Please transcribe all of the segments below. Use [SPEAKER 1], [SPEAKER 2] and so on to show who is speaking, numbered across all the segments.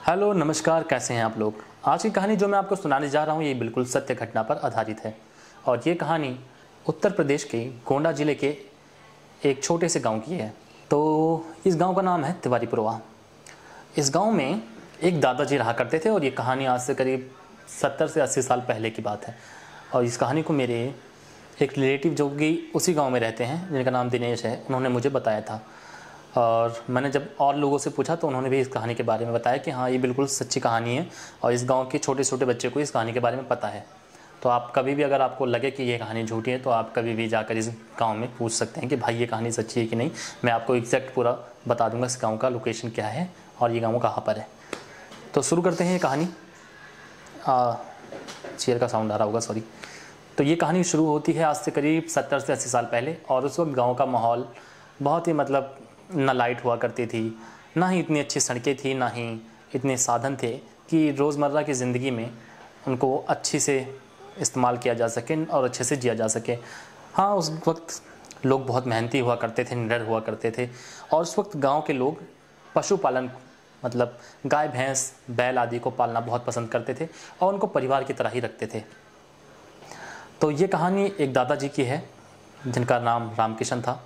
[SPEAKER 1] Hello नमस्कार, कैसे हैं आप लोग। आज की कहानी जो मैं आपको सुनाने जा रहा हूँ ये बिल्कुल सत्य घटना पर आधारित है। और ये कहानी उत्तर प्रदेश के गोंडा ज़िले के एक छोटे से गांव की है। तो इस गांव का नाम है तिवारीपुरवा। इस गांव में एक दादाजी रहा करते थे और ये कहानी आज से करीब 70 से 80 साल पहले की बात है। और इस कहानी को मेरे एक रिलेटिव जो कि उसी गाँव में रहते हैं, जिनका नाम दिनेश है, उन्होंने मुझे बताया था। और मैंने जब और लोगों से पूछा तो उन्होंने भी इस कहानी के बारे में बताया कि हाँ, ये बिल्कुल सच्ची कहानी है और इस गांव के छोटे छोटे बच्चे को इस कहानी के बारे में पता है। तो आप कभी भी अगर आपको लगे कि ये कहानी झूठी है तो आप कभी भी जाकर इस गांव में पूछ सकते हैं कि भाई ये कहानी सच्ची है कि नहीं। मैं आपको एग्जैक्ट पूरा बता दूंगा इस गाँव का लोकेशन क्या है और ये गाँव कहाँ पर है। तो शुरू करते हैं ये कहानी। चेयर का साउंड आ रहा होगा, सॉरी। तो ये कहानी शुरू होती है आज से करीब 70 से 80 साल पहले। और उस वक्त गाँव का माहौल बहुत ही ना लाइट हुआ करती थी, ना ही इतनी अच्छी सड़कें थी, ना ही इतने साधन थे कि रोज़मर्रा की ज़िंदगी में उनको अच्छी से इस्तेमाल किया जा सके और अच्छे से जिया जा सके। हाँ, उस वक्त लोग बहुत मेहनती हुआ करते थे, निडर हुआ करते थे। और उस वक्त गांव के लोग पशुपालन गाय भैंस बैल आदि को पालना बहुत पसंद करते थे और उनको परिवार की तरह ही रखते थे। तो ये कहानी एक दादाजी की है जिनका नाम रामकिशन था।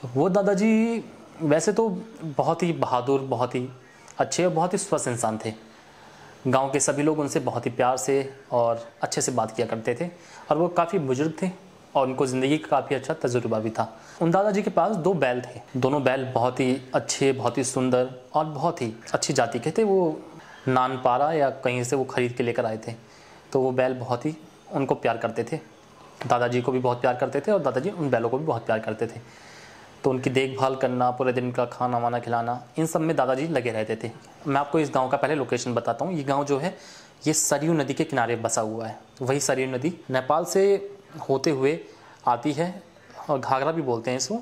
[SPEAKER 1] वो दादाजी वैसे तो बहुत ही बहादुर, बहुत ही अच्छे और बहुत ही स्वस्थ इंसान थे। गांव के सभी लोग उनसे बहुत ही प्यार से और अच्छे से बात किया करते थे। और वो काफ़ी बुजुर्ग थे और उनको ज़िंदगी का काफ़ी अच्छा तजुर्बा भी था। उन दादाजी के पास 2 बैल थे। दोनों बैल बहुत ही अच्छे, बहुत ही सुंदर और बहुत ही अच्छी जाति के थे। वो नानपारा या कहीं से वो खरीद के लेकर आए थे। तो वो बैल बहुत ही उनको प्यार करते थे, दादाजी को भी बहुत प्यार करते थे और दादाजी उन बैलों को भी बहुत प्यार करते थे। तो उनकी देखभाल करना, पूरे दिन का खाना वाना खिलाना, इन सब में दादाजी लगे रहते थे। मैं आपको इस गांव का पहले लोकेशन बताता हूँ। ये गांव जो है ये सरयू नदी के किनारे बसा हुआ है। वही सरयू नदी नेपाल से होते हुए आती है और घाघरा भी बोलते हैं इसको।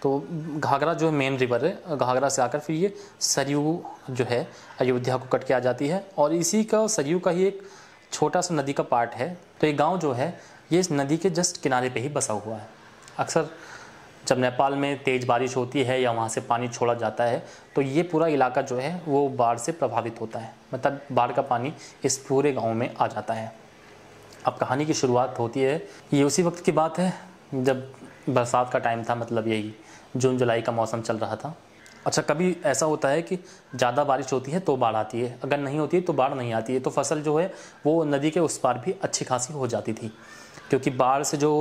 [SPEAKER 1] तो घाघरा जो है मेन रिवर है, घाघरा से आकर फिर ये सरयू जो है अयोध्या को कट के आ जाती है। और इसी का सरयू का ही एक छोटा सा नदी का पार्ट है। तो ये गाँव जो है ये इस नदी के जस्ट किनारे पर ही बसा हुआ है। अक्सर जब नेपाल में तेज़ बारिश होती है या वहाँ से पानी छोड़ा जाता है तो ये पूरा इलाका जो है वो बाढ़ से प्रभावित होता है। बाढ़ का पानी इस पूरे गांव में आ जाता है। अब कहानी की शुरुआत होती है, ये उसी वक्त की बात है जब बरसात का टाइम था, यही जून जुलाई का मौसम चल रहा था। अच्छा, कभी ऐसा होता है कि ज़्यादा बारिश होती है तो बाढ़ आती है, अगर नहीं होती है तो बाढ़ नहीं आती है। तो फसल जो है वो नदी के उस पार भी अच्छी खासी हो जाती थी, क्योंकि बाढ़ से जो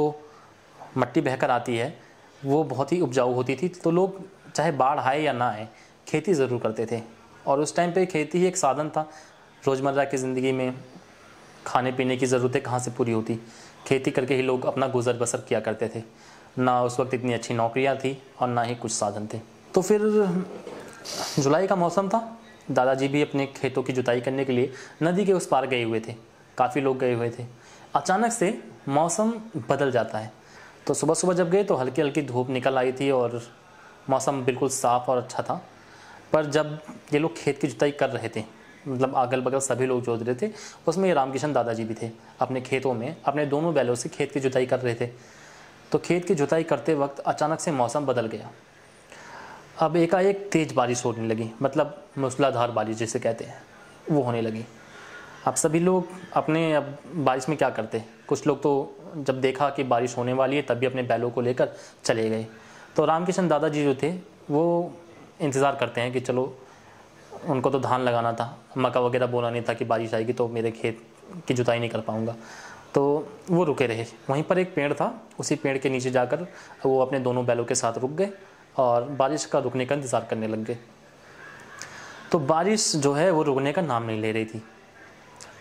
[SPEAKER 1] मिट्टी बहकर आती है वो बहुत ही उपजाऊ होती थी। तो लोग चाहे बाढ़ आए या ना आए खेती ज़रूर करते थे। और उस टाइम पे खेती ही एक साधन था। रोज़मर्रा की ज़िंदगी में खाने पीने की ज़रूरतें कहाँ से पूरी होती, खेती करके ही लोग अपना गुजर बसर किया करते थे। ना उस वक्त इतनी अच्छी नौकरियाँ थी और ना ही कुछ साधन थे। तो फिर जुलाई का मौसम था, दादाजी भी अपने खेतों की जुताई करने के लिए नदी के उस पार गए हुए थे। काफ़ी लोग गए हुए थे। अचानक से मौसम बदल जाता है। तो सुबह सुबह जब गए तो हल्की हल्की धूप निकल आई थी और मौसम बिल्कुल साफ़ और अच्छा था। पर जब ये लोग खेत की जुताई कर रहे थे, अगल बगल सभी लोग जोत रहे थे, उसमें ये रामकिशन दादाजी भी थे। अपने खेतों में अपने दोनों बैलों से खेत की जुताई कर रहे थे। तो खेत की जुताई करते वक्त अचानक से मौसम बदल गया। अब एकाएक तेज़ बारिश होने लगी, मूसलाधार बारिश जिसे कहते हैं वो होने लगी। अब सभी लोग अब बारिश में क्या करते, कुछ लोग तो जब देखा कि बारिश होने वाली है तभी अपने बैलों को लेकर चले गए। तो रामकिशन दादाजी जो थे वो इंतज़ार करते हैं कि चलो, उनको तो धान लगाना था, मक्का वगैरह बोना नहीं था कि बारिश आएगी तो मेरे खेत की जुताई नहीं कर पाऊँगा। तो वो रुके रहे। वहीं पर एक पेड़ था, उसी पेड़ के नीचे जाकर वो अपने दोनों बैलों के साथ रुक गए और बारिश का रुकने का इंतज़ार करने लग गए। तो बारिश जो है वो रुकने का नाम नहीं ले रही थी।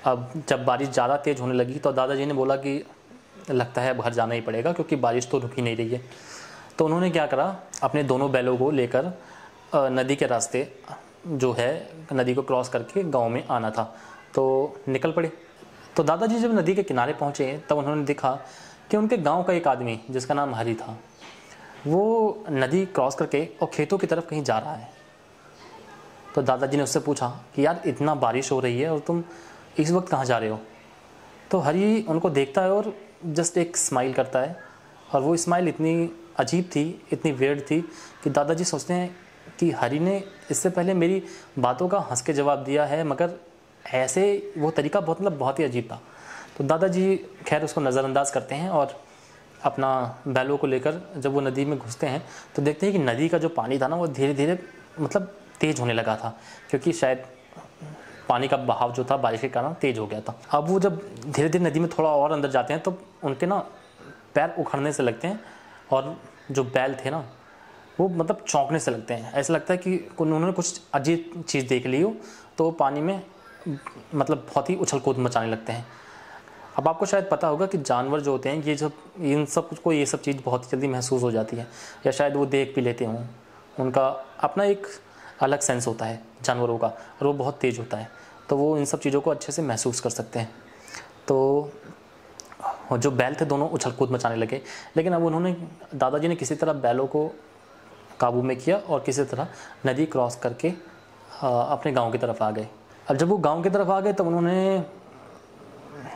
[SPEAKER 1] अब जब बारिश ज़्यादा तेज़ होने लगी तो दादाजी ने बोला कि लगता है अब घर जाना ही पड़ेगा, क्योंकि बारिश तो रुक ही नहीं रही है। तो उन्होंने क्या करा, अपने दोनों बैलों को लेकर नदी के रास्ते जो है नदी को क्रॉस करके गांव में आना था, तो निकल पड़े। तो दादाजी जब नदी के किनारे पहुंचे तब उन्होंने देखा कि उनके गांव का एक आदमी जिसका नाम हरी था वो नदी क्रॉस करके और खेतों की तरफ कहीं जा रहा है। तो दादाजी ने उससे पूछा कि यार, इतना बारिश हो रही है और तुम इस वक्त कहाँ जा रहे हो। तो हरी उनको देखता है और जस्ट एक स्माइल करता है। और वो स्माइल इतनी अजीब थी, इतनी वियर्ड थी कि दादाजी सोचते हैं कि हरी ने इससे पहले मेरी बातों का हंस के जवाब दिया है, मगर ऐसे वो तरीका बहुत ही अजीब था। तो दादाजी खैर उसको नज़रअंदाज करते हैं और अपना बैलों को लेकर जब वो नदी में घुसते हैं तो देखते हैं कि नदी का जो पानी था ना वो धीरे धीरे तेज़ होने लगा था, क्योंकि शायद पानी का बहाव जो था बारिश के कारण तेज़ हो गया था। अब वो जब धीरे धीरे नदी में थोड़ा और अंदर जाते हैं तो उनके ना पैर उखड़ने से लगते हैं और जो बैल थे ना वो चौंकने से लगते हैं। ऐसा लगता है कि उन्होंने कुछ अजीब चीज़ देख ली हो, तो वो पानी में बहुत ही उछल कूद मचाने लगते हैं। अब आपको शायद पता होगा कि जानवर जो होते हैं इन सब कुछ को ये सब चीज़ बहुत जल्दी महसूस हो जाती है, या शायद वो देख भी लेते हों। उनका अपना एक अलग सेंस होता है जानवरों का, और वो बहुत तेज़ होता है, तो वो इन सब चीज़ों को अच्छे से महसूस कर सकते हैं। तो जो बैल थे दोनों उछल कूद मचाने लगे, लेकिन अब उन्होंने दादाजी ने किसी तरह बैलों को काबू में किया और किसी तरह नदी क्रॉस करके अपने गांव की तरफ आ गए। अब जब वो गांव की तरफ आ गए तब उन्होंने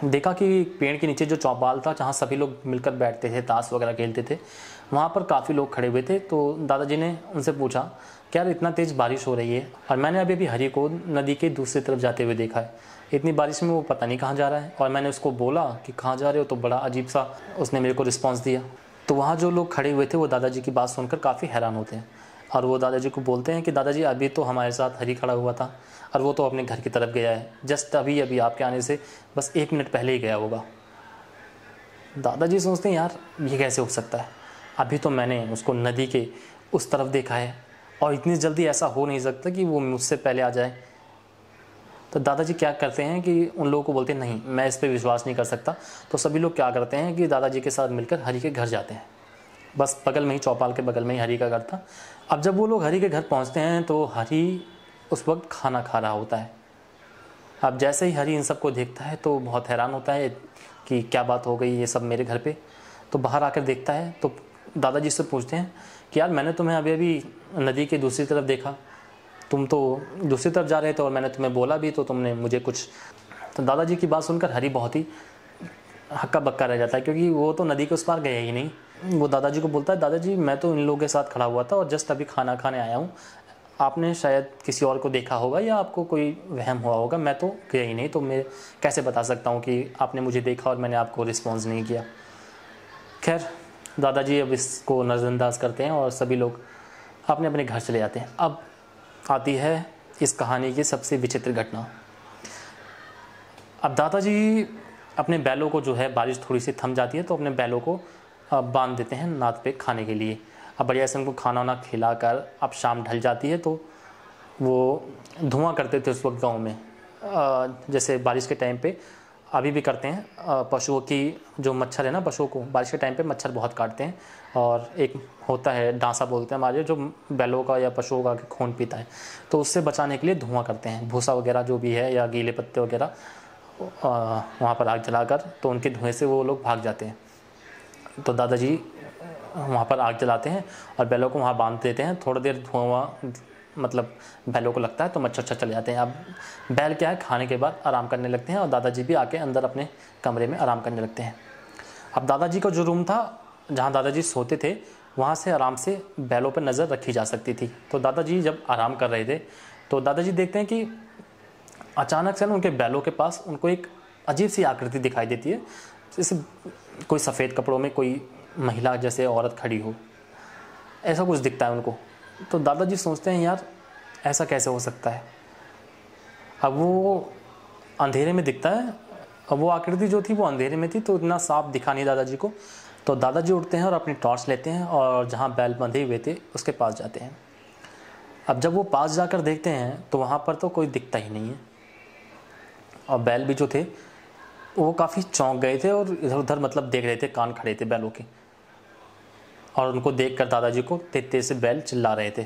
[SPEAKER 1] देखा कि पेड़ के नीचे जो चौपाल था जहाँ सभी लोग मिलकर बैठते थे, ताश वगैरह खेलते थे, वहाँ पर काफ़ी लोग खड़े हुए थे। तो दादाजी ने उनसे पूछा कि यार इतना तेज़ बारिश हो रही है और मैंने अभी हरी को नदी के दूसरी तरफ जाते हुए देखा है, इतनी बारिश में वो पता नहीं कहाँ जा रहा है। और मैंने उसको बोला कि कहाँ जा रहे हो, तो बड़ा अजीब सा उसने मेरे को रिस्पॉन्स दिया। तो वहाँ जो लोग खड़े हुए थे वो दादाजी की बात सुनकर काफ़ी हैरान होते हैं और वो दादाजी को बोलते हैं कि दादाजी अभी तो हमारे साथ हरी खड़ा हुआ था और वो तो अपने घर की तरफ गया है, जस्ट अभी आपके आने से बस 1 मिनट पहले ही गया होगा। दादाजी सोचते हैं यार ये कैसे हो सकता है, अभी तो मैंने उसको नदी के उस तरफ देखा है और इतनी जल्दी ऐसा हो नहीं सकता कि वो मुझसे पहले आ जाए। तो दादाजी क्या करते हैं कि उन लोगों को बोलते हैं नहीं, मैं इस पर विश्वास नहीं कर सकता। तो सभी लोग क्या करते हैं कि दादाजी के साथ मिलकर हरी के घर जाते हैं। बस बगल में ही, चौपाल के बगल में ही हरी का घर था। अब जब वो लोग हरी के घर पहुंचते हैं तो हरी उस वक्त खाना खा रहा होता है। अब जैसे ही हरी इन सबको देखता है तो बहुत हैरान होता है कि क्या बात हो गई ये सब मेरे घर पे। तो बाहर आकर देखता है तो दादाजी से पूछते हैं कि यार मैंने तुम्हें अभी नदी के दूसरी तरफ देखा, तुम तो दूसरी तरफ जा रहे थे और मैंने तुम्हें बोला भी तो तुमने मुझे कुछ। तो दादाजी की बात सुनकर हरी बहुत ही हक्का बक्का रह जाता है, क्योंकि वो तो नदी के उस पार गया ही नहीं। वो दादाजी को बोलता है दादाजी मैं तो इन लोगों के साथ खड़ा हुआ था और जस्ट अभी खाना खाने आया हूँ, आपने शायद किसी और को देखा होगा या आपको कोई वहम हुआ होगा, मैं तो गया ही नहीं, तो मैं कैसे बता सकता हूँ कि आपने मुझे देखा और मैंने आपको रिस्पॉन्स नहीं किया। खैर दादाजी अब इसको नज़रअंदाज करते हैं और सभी लोग अपने अपने घर चले जाते हैं। अब आती है इस कहानी की सबसे विचित्र घटना। अब दादाजी अपने बैलों को जो है, बारिश थोड़ी सी थम जाती है तो अपने बैलों को बांध देते हैं नाद पे खाने के लिए। अब बढ़िया से उनको खाना वाना खिलाकर अब शाम ढल जाती है तो वो धुआं करते थे उस वक्त गाँव में, जैसे बारिश के टाइम पे अभी भी करते हैं। पशुओं की जो मच्छर है ना, पशुओं को बारिश के टाइम पे मच्छर बहुत काटते हैं और एक होता है डांसा बोलते हैं हमारे, जो बैलों का या पशुओं का खून पीता है, तो उससे बचाने के लिए धुआं करते हैं। भूसा वगैरह जो भी है या गीले पत्ते वगैरह वहाँ पर आग जलाकर, तो उनके धुएँ से वो लोग भाग जाते हैं। तो दादाजी वहाँ पर आग जलाते हैं और बैलों को वहाँ बांध देते हैं। थोड़ी देर धुआं बैलों को लगता है तो मच्छर चले जाते हैं। अब बैल क्या है, खाने के बाद आराम करने लगते हैं और दादाजी भी आके अंदर अपने कमरे में आराम करने लगते हैं। अब दादाजी का जो रूम था जहाँ दादाजी सोते थे, वहाँ से आराम से बैलों पर नज़र रखी जा सकती थी। तो दादाजी जब आराम कर रहे थे तो दादाजी देखते हैं कि अचानक से ना उनके बैलों के पास उनको एक अजीब सी आकृति दिखाई देती है, जैसे कोई सफ़ेद कपड़ों में कोई महिला जैसे औरत खड़ी हो, ऐसा कुछ दिखता है उनको। तो दादाजी सोचते हैं यार ऐसा कैसे हो सकता है। अब वो अंधेरे में दिखता है, अब वो आकृति जो थी वो अंधेरे में थी तो इतना साफ दिखा नहीं दादाजी को। तो दादाजी उठते हैं और अपनी टॉर्च लेते हैं और जहाँ बैल बंधे हुए थे उसके पास जाते हैं। अब जब वो पास जाकर देखते हैं तो वहाँ पर तो कोई दिखता ही नहीं है और बैल भी जो थे वो काफ़ी चौंक गए थे और इधर उधर देख रहे थे, कान खड़े थे बैलों के, और उनको देखकर दादाजी को तेज तेज से बैल चिल्ला रहे थे।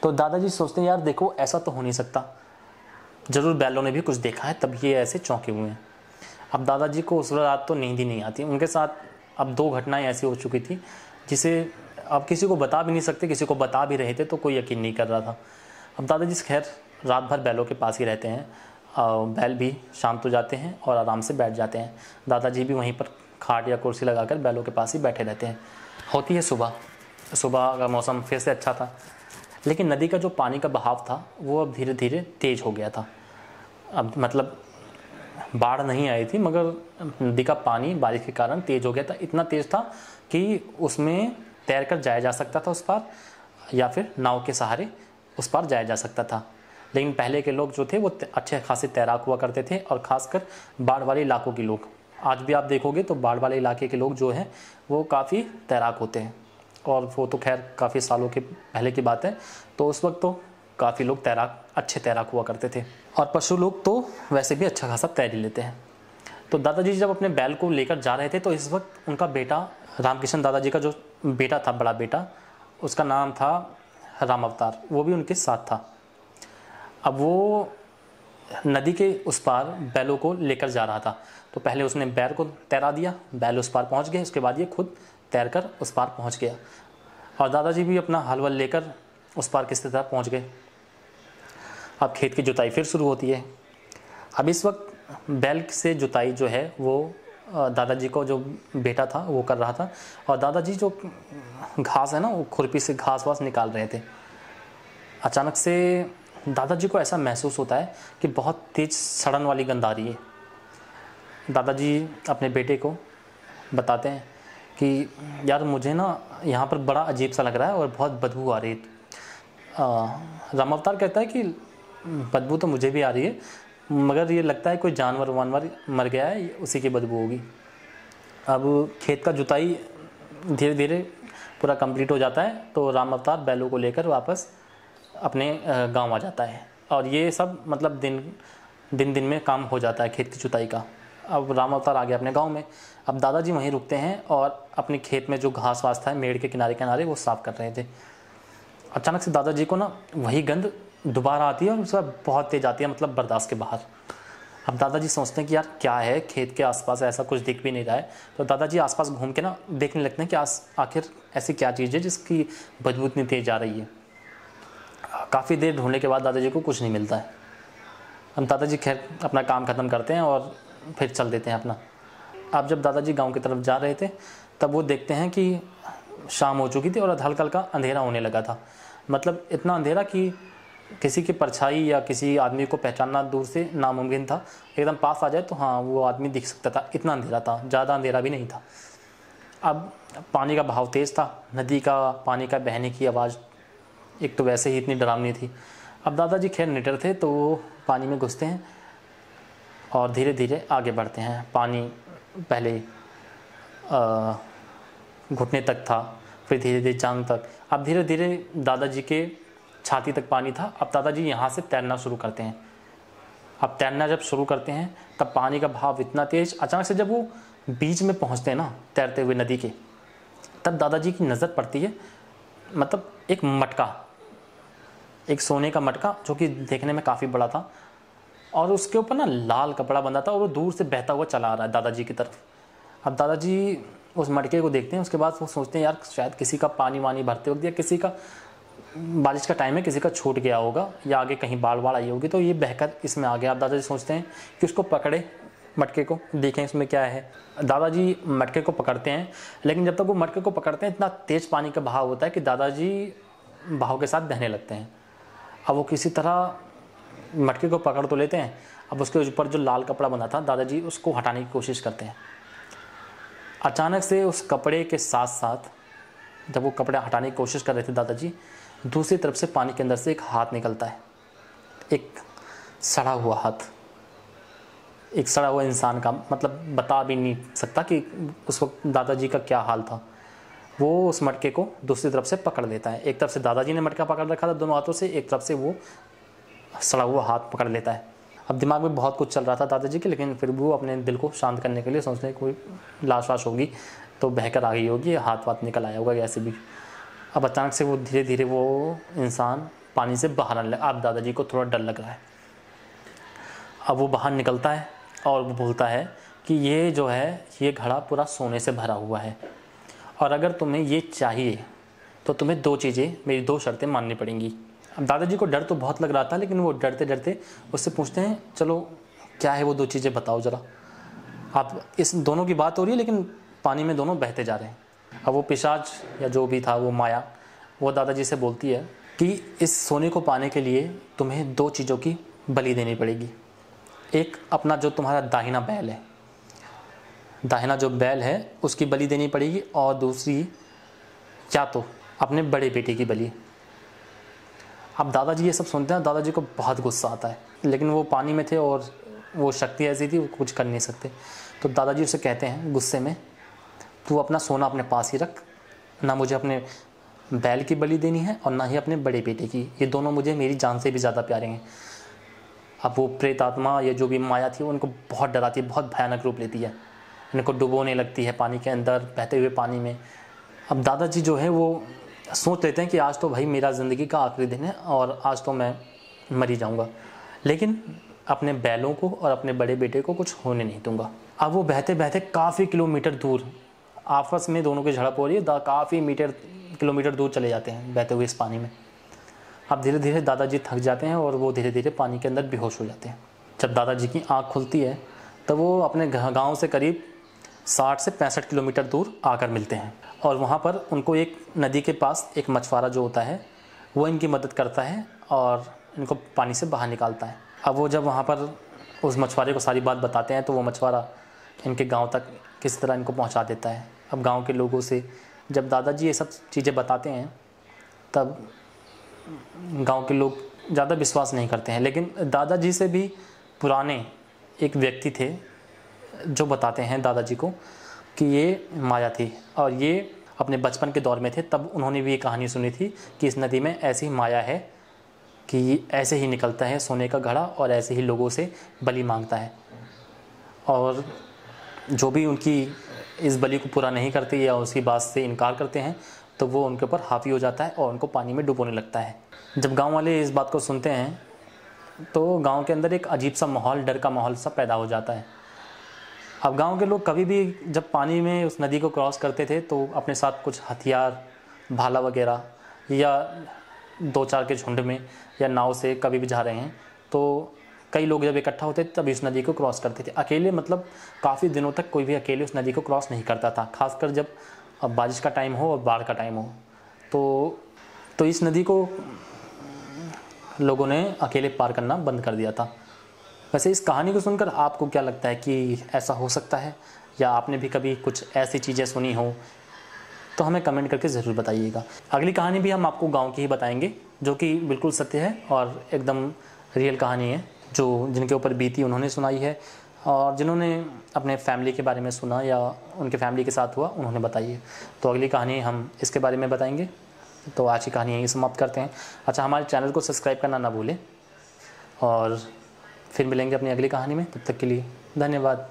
[SPEAKER 1] तो दादाजी सोचते हैं यार देखो ऐसा तो हो नहीं सकता, ज़रूर बैलों ने भी कुछ देखा है तब ये ऐसे चौंके हुए हैं। अब दादाजी को उस रात तो नींद ही नहीं आती। उनके साथ अब 2 घटनाएं ऐसी हो चुकी थी जिसे अब किसी को बता भी नहीं सकते, किसी को बता भी रहे थे तो कोई यकीन नहीं कर रहा था। अब दादाजी खैर रात भर बैलों के पास ही रहते हैं। बैल भी शाम तो जाते हैं और आराम से बैठ जाते हैं। दादाजी भी वहीं पर खाट या कुर्सी लगाकर बैलों के पास ही बैठे रहते हैं। होती है सुबह, सुबह का मौसम फिर से अच्छा था, लेकिन नदी का जो पानी का बहाव था वो अब धीरे धीरे तेज हो गया था। अब मतलब बाढ़ नहीं आई थी, मगर नदी का पानी बारिश के कारण तेज हो गया था। इतना तेज था कि उसमें तैर कर जाया जा सकता था उस पार, या फिर नाव के सहारे उस पार जाया जा सकता था। लेकिन पहले के लोग जो थे वो अच्छे खासे तैराक हुआ करते थे, और ख़ासकर बाढ़ वाले इलाकों के लोग। आज भी आप देखोगे तो बाढ़ वाले इलाके के लोग जो हैं वो काफ़ी तैराक होते हैं, और वो तो खैर काफ़ी सालों के पहले की बात है। तो उस वक्त तो काफ़ी लोग अच्छे तैराक हुआ करते थे, और पशु लोग तो वैसे भी अच्छा खासा तैर ही लेते हैं। तो दादाजी जब अपने बैल को लेकर जा रहे थे तो इस वक्त उनका बेटा रामकिशन दादाजी का जो बेटा था, बड़ा बेटा, उसका नाम था राम अवतार, वो भी उनके साथ था। अब वो नदी के उस पार बैलों को लेकर जा रहा था। तो पहले उसने बैल को तैरा दिया, बैल उस पार पहुंच गए, उसके बाद ये खुद तैरकर उस पार पहुंच गया, और दादाजी भी अपना हल वल लेकर उस पार किसी तरह पहुंच गए। अब खेत की जुताई फिर शुरू होती है। अब इस वक्त बैल से जुताई जो है वो दादाजी को जो बेटा था वो कर रहा था, और दादाजी जो घास है ना वो खुरपी से घास वास निकाल रहे थे। अचानक से दादाजी को ऐसा महसूस होता है कि बहुत तेज सड़न वाली गंध आ रही है। दादाजी अपने बेटे को बताते हैं कि यार मुझे ना यहाँ पर बड़ा अजीब सा लग रहा है और बहुत बदबू आ रही है। राम अवतार कहता है कि बदबू तो मुझे भी आ रही है, मगर ये लगता है कोई जानवर वानवर मर गया है, उसी की बदबू होगी। अब खेत का जुताई धीरे धीरे पूरा कंप्लीट हो जाता है, तो राम अवतार बैलों को लेकर वापस अपने गांव आ जाता है, और ये सब मतलब दिन में काम हो जाता है खेत की जुताई का। अब राम अवतार आ गया अपने गांव में। अब दादाजी वहीं रुकते हैं और अपने खेत में जो घास वास था मेड़ के किनारे किनारे वो साफ़ कर रहे थे। अचानक से दादाजी को ना वही गंध दोबारा आती है, और उसका बहुत तेज आती है, मतलब बर्दाश्त के बाहर। अब दादाजी सोचते हैं कि यार क्या है, खेत के आसपास ऐसा कुछ दिख भी नहीं रहा है। तो दादाजी आसपास घूम के ना देखने लगते हैं कि आखिर ऐसी क्या चीज़ है जिसकी बदबू इतनी तेज आ रही है। काफ़ी देर ढूंढने के बाद दादाजी को कुछ नहीं मिलता है। हम दादाजी खैर अपना काम ख़त्म करते हैं और फिर चल देते हैं अपना। अब जब दादाजी गांव की तरफ जा रहे थे तब वो देखते हैं कि शाम हो चुकी थी और हल्का हल्का अंधेरा होने लगा था। मतलब इतना अंधेरा कि किसी की परछाई या किसी आदमी को पहचानना दूर से नामुमकिन था। एकदम पास आ जाए तो हाँ वो आदमी दिख सकता था, इतना अंधेरा था, ज़्यादा अंधेरा भी नहीं था। अब पानी का बहाव तेज़ था, नदी का पानी का बहने की आवाज़ एक तो वैसे ही इतनी डरावनी थी। अब दादाजी खैर निडर थे तो वो पानी में घुसते हैं और धीरे धीरे आगे बढ़ते हैं। पानी पहले घुटने तक था, फिर धीरे धीरे जांग तक, अब धीरे धीरे दादाजी के छाती तक पानी था। अब दादाजी यहाँ से तैरना शुरू करते हैं। अब तैरना जब शुरू करते हैं तब पानी का बहाव इतना तेज, अचानक से जब वो बीच में पहुँचते हैं ना तैरते हुए नदी के, तब दादाजी की नज़र पड़ती है मतलब एक मटका, एक सोने का मटका जो कि देखने में काफ़ी बड़ा था, और उसके ऊपर ना लाल कपड़ा बंधा था और वो दूर से बहता हुआ चला आ रहा है दादाजी की तरफ। अब दादाजी उस मटके को देखते हैं, उसके बाद वो सोचते हैं यार शायद किसी का पानी वानी भरते वक्त या किसी का बारिश का टाइम है किसी का छूट गया होगा या आगे कहीं बाढ़ बाढ़ आई होगी तो ये बहकर इसमें आ गया। अब दादाजी सोचते हैं कि उसको पकड़े, मटके को देखें इसमें क्या है। दादाजी मटके को पकड़ते हैं, लेकिन जब तक वो मटके को पकड़ते हैं इतना तेज़ पानी का बहाव होता है कि दादाजी बहाव के साथ बहने लगते हैं। अब वो किसी तरह मटके को पकड़ तो लेते हैं, अब उसके ऊपर जो लाल कपड़ा बना था दादाजी उसको हटाने की कोशिश करते हैं। अचानक से उस कपड़े के साथ साथ जब वो कपड़े हटाने की कोशिश कर रहे थे दादाजी, दूसरी तरफ से पानी के अंदर से एक हाथ निकलता है, एक सड़ा हुआ हाथ, एक सड़ा हुआ इंसान का। मतलब बता भी नहीं सकता कि उस वक्त दादाजी का क्या हाल था। वो उस मटके को दूसरी तरफ से पकड़ लेता है। एक तरफ से दादाजी ने मटका पकड़ रखा था दोनों हाथों से, एक तरफ से वो सड़ा हुआ हाथ पकड़ लेता है। अब दिमाग में बहुत कुछ चल रहा था दादाजी के, लेकिन फिर भी वो अपने दिल को शांत करने के लिए सोचते हैं कोई लाश वाश होगी तो बहकर आ गई होगी, हाथ वाथ निकल आया होगा ऐसे भी। अब अचानक से वो धीरे धीरे वो इंसान पानी से बाहर आने लगा। अब दादाजी को थोड़ा डर लग रहा है। अब वो बाहर निकलता है और वो बोलता है कि ये जो है ये घड़ा पूरा सोने से भरा हुआ है, और अगर तुम्हें ये चाहिए तो तुम्हें दो चीज़ें, मेरी दो शर्तें माननी पड़ेंगी। अब दादाजी को डर तो बहुत लग रहा था, लेकिन वो डरते डरते उससे पूछते हैं चलो क्या है वो दो चीज़ें बताओ ज़रा। आप इस दोनों की बात हो रही है लेकिन पानी में दोनों बहते जा रहे हैं। अब वो पिशाच या जो भी था वो माया वो दादाजी से बोलती है कि इस सोने को पाने के लिए तुम्हें 2 चीज़ों की बलि देनी पड़ेगी। एक अपना जो तुम्हारा दाहिना बैल है, दाहिना जो बैल है उसकी बलि देनी पड़ेगी, और दूसरी या तो अपने बड़े बेटे की बलि। अब दादाजी ये सब सुनते हैं, दादाजी को बहुत गुस्सा आता है, लेकिन वो पानी में थे और वो शक्ति ऐसी थी वो कुछ कर नहीं सकते। तो दादाजी उसे कहते हैं गुस्से में, तू अपना सोना अपने पास ही रख, ना मुझे अपने बैल की बलि देनी है और ना ही अपने बड़े बेटे की, ये दोनों मुझे मेरी जान से भी ज़्यादा प्यारे हैं। अब वो प्रेत आत्मा या जो भी माया थी वो उनको बहुत डराती है, बहुत भयानक रूप लेती है, इनको डुबोने लगती है पानी के अंदर, बहते हुए पानी में। अब दादाजी जो है वो सोच लेते हैं कि आज तो भाई मेरा ज़िंदगी का आखिरी दिन है और आज तो मैं मर ही जाऊँगा, लेकिन अपने बैलों को और अपने बड़े बेटे को कुछ होने नहीं दूंगा। अब वो बहते बहते काफ़ी किलोमीटर दूर, आपस में दोनों की झड़प हो रही है, काफ़ी किलोमीटर दूर चले जाते हैं बहते हुए इस पानी में। अब धीरे धीरे दादाजी थक जाते हैं और वो धीरे धीरे पानी के अंदर बेहोश हो जाते हैं। जब दादाजी की आँख खुलती है तब वो अपने गांव से करीब 60 से 65 किलोमीटर दूर आकर मिलते हैं, और वहाँ पर उनको एक नदी के पास एक मछुआरा जो होता है वो इनकी मदद करता है और इनको पानी से बाहर निकालता है। अब वो जब वहाँ पर उस मछुआरे को सारी बात बताते हैं तो वो मछुआरा इनके गांव तक किस तरह इनको पहुँचा देता है। अब गांव के लोगों से जब दादाजी ये सब चीज़ें बताते हैं तब गांव के लोग ज़्यादा विश्वास नहीं करते हैं, लेकिन दादाजी से भी पुराने एक व्यक्ति थे जो बताते हैं दादाजी को कि ये माया थी, और ये अपने बचपन के दौर में थे तब उन्होंने भी ये कहानी सुनी थी कि इस नदी में ऐसी माया है कि ऐसे ही निकलता है सोने का घड़ा और ऐसे ही लोगों से बलि मांगता है, और जो भी उनकी इस बलि को पूरा नहीं करते या उसकी बात से इनकार करते हैं तो वो उनके ऊपर हावी हो जाता है और उनको पानी में डुबोने लगता है। जब गांव वाले इस बात को सुनते हैं तो गांव के अंदर एक अजीब सा माहौल, डर का माहौल सा पैदा हो जाता है। अब गांव के लोग कभी भी जब पानी में उस नदी को क्रॉस करते थे तो अपने साथ कुछ हथियार, भाला वगैरह, या 2-4 के झुंड में या नाव से कभी भी जा रहे हैं तो कई लोग जब इकट्ठा होते थे तभी उस नदी को क्रॉस करते थे। अकेले मतलब काफ़ी दिनों तक कोई भी अकेले उस नदी को क्रॉस नहीं करता था, खासकर जब बारिश का टाइम हो और बाढ़ का टाइम हो तो इस नदी को लोगों ने अकेले पार करना बंद कर दिया था। वैसे इस कहानी को सुनकर आपको क्या लगता है कि ऐसा हो सकता है, या आपने भी कभी कुछ ऐसी चीज़ें सुनी हो तो हमें कमेंट करके ज़रूर बताइएगा। अगली कहानी भी हम आपको गांव की ही बताएंगे जो कि बिल्कुल सत्य है और एकदम रियल कहानी है, जो जिनके ऊपर बीती उन्होंने सुनाई है, और जिन्होंने अपने फैमिली के बारे में सुना या उनके फैमिली के साथ हुआ उन्होंने बताई है। तो अगली कहानी हम इसके बारे में बताएंगे। तो आज की कहानी यहीं समाप्त करते हैं। अच्छा, हमारे चैनल को सब्सक्राइब करना ना भूलें, और फिर मिलेंगे अपनी अगली कहानी में। तब तक के लिए धन्यवाद।